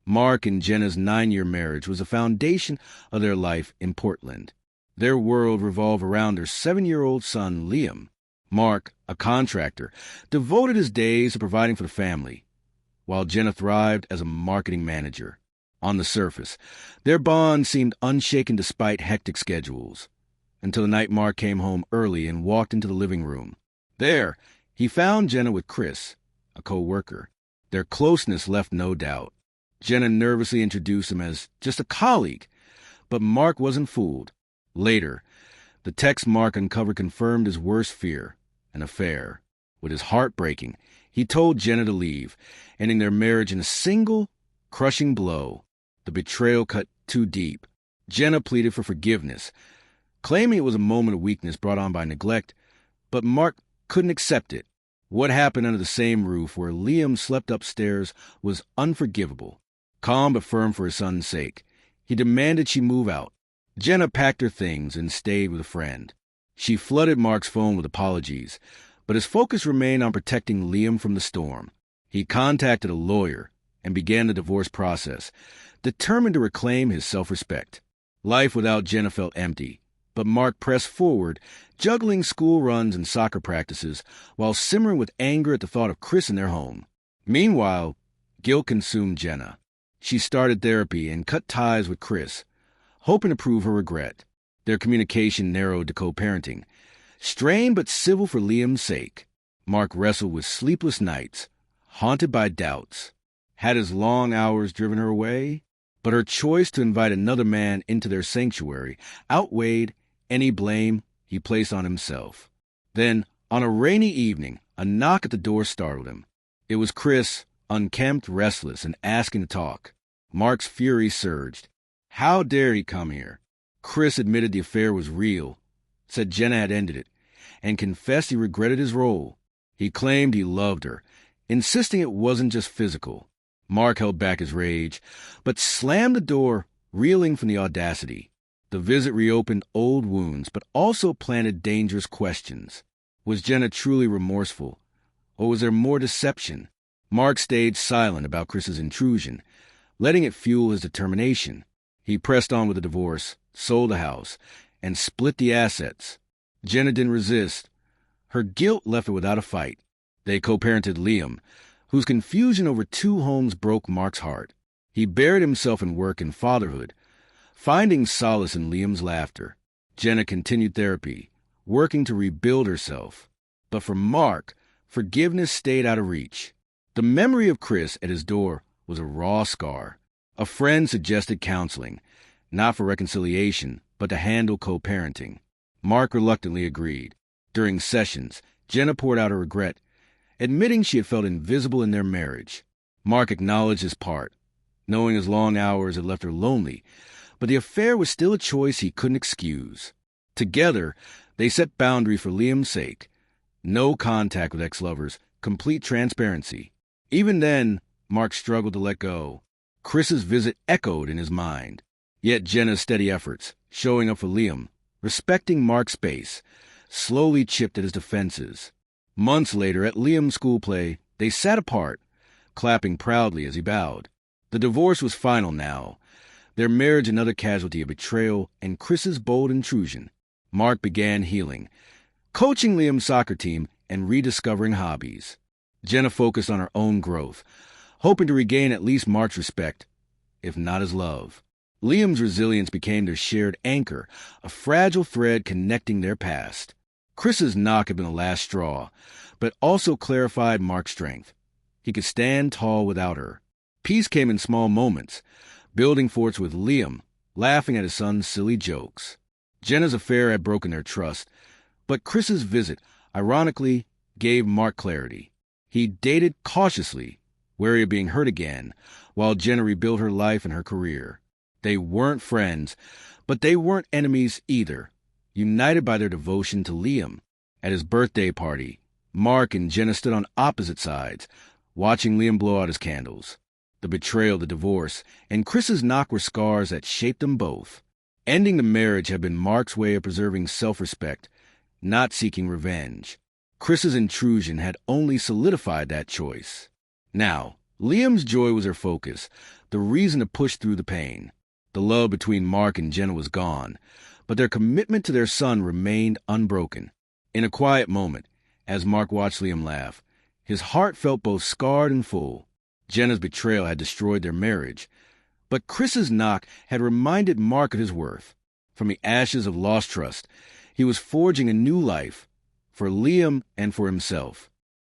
Mark and Jenna's 9-year marriage was the foundation of their life in Portland. Their world revolved around their 7-year-old son, Liam. Mark, a contractor, devoted his days to providing for the family, while Jenna thrived as a marketing manager. On the surface, their bond seemed unshaken despite hectic schedules, until the night Mark came home early and walked into the living room. There, he found Jenna with Chris, a co-worker. Their closeness left no doubt. Jenna nervously introduced him as just a colleague, but Mark wasn't fooled. Later, the text Mark uncovered confirmed his worst fear, an affair. With his heart breaking, he told Jenna to leave, ending their marriage in a single, crushing blow. The betrayal cut too deep. Jenna pleaded for forgiveness, claiming it was a moment of weakness brought on by neglect, but Mark couldn't accept it. What happened under the same roof where Liam slept upstairs was unforgivable. Calm but firm for his son's sake, he demanded she move out. Jenna packed her things and stayed with a friend. She flooded Mark's phone with apologies, but his focus remained on protecting Liam from the storm. He contacted a lawyer and began the divorce process, determined to reclaim his self-respect. Life without Jenna felt empty, but Mark pressed forward, juggling school runs and soccer practices while simmering with anger at the thought of Chris in their home. Meanwhile, guilt consumed Jenna. She started therapy and cut ties with Chris, hoping to prove her regret. Their communication narrowed to co-parenting. Strained but civil for Liam's sake, Mark wrestled with sleepless nights, haunted by doubts. Had his long hours driven her away? But her choice to invite another man into their sanctuary outweighed any blame he placed on himself. Then, on a rainy evening, a knock at the door startled him. It was Chris, unkempt, restless, and asking to talk. Mark's fury surged. How dare he come here? Chris admitted the affair was real, said Jenna had ended it, and confessed he regretted his role. He claimed he loved her, insisting it wasn't just physical. Mark held back his rage, but slammed the door, reeling from the audacity. The visit reopened old wounds, but also planted dangerous questions. Was Jenna truly remorseful, or was there more deception? Mark stayed silent about Chris's intrusion, letting it fuel his determination. He pressed on with the divorce, sold the house, and split the assets. Jenna didn't resist. Her guilt left her without a fight. They co-parented Liam, whose confusion over 2 homes broke Mark's heart. He buried himself in work and fatherhood, finding solace in Liam's laughter. Jenna continued therapy, working to rebuild herself. But for Mark, forgiveness stayed out of reach. The memory of Chris at his door was a raw scar. A friend suggested counseling, not for reconciliation, but to handle co-parenting. Mark reluctantly agreed. During sessions, Jenna poured out her regret, admitting she had felt invisible in their marriage. Mark acknowledged his part, knowing his long hours had left her lonely, but the affair was still a choice he couldn't excuse. Together, they set boundaries for Liam's sake. No contact with ex-lovers, complete transparency. Even then, Mark struggled to let go. Chris's visit echoed in his mind. Yet Jenna's steady efforts, showing up for Liam, respecting Mark's space, slowly chipped at his defenses. Months later, at Liam's school play, they sat apart, clapping proudly as he bowed. The divorce was final now, their marriage another casualty of betrayal and Chris's bold intrusion. Mark began healing, coaching Liam's soccer team and rediscovering hobbies. Jenna focused on her own growth, hoping to regain at least Mark's respect, if not his love. Liam's resilience became their shared anchor, a fragile thread connecting their past. Chris's knock had been the last straw, but also clarified Mark's strength. He could stand tall without her. Peace came in small moments, building forts with Liam, laughing at his son's silly jokes. Jenna's affair had broken their trust, but Chris's visit, ironically, gave Mark clarity. He dated cautiously, wary of being hurt again, while Jenna rebuilt her life and her career. They weren't friends, but they weren't enemies either, united by their devotion to Liam. At his birthday party, Mark and Jenna stood on opposite sides, watching Liam blow out his candles. The betrayal, the divorce, and Chris's knock were scars that shaped them both. Ending the marriage had been Mark's way of preserving self-respect, not seeking revenge. Chris's intrusion had only solidified that choice. Now, Liam's joy was her focus, the reason to push through the pain. The love between Mark and Jenna was gone, but their commitment to their son remained unbroken. In a quiet moment, as Mark watched Liam laugh, his heart felt both scarred and full. Jenna's betrayal had destroyed their marriage, but Chris's knock had reminded Mark of his worth. From the ashes of lost trust, he was forging a new life for Liam and for himself.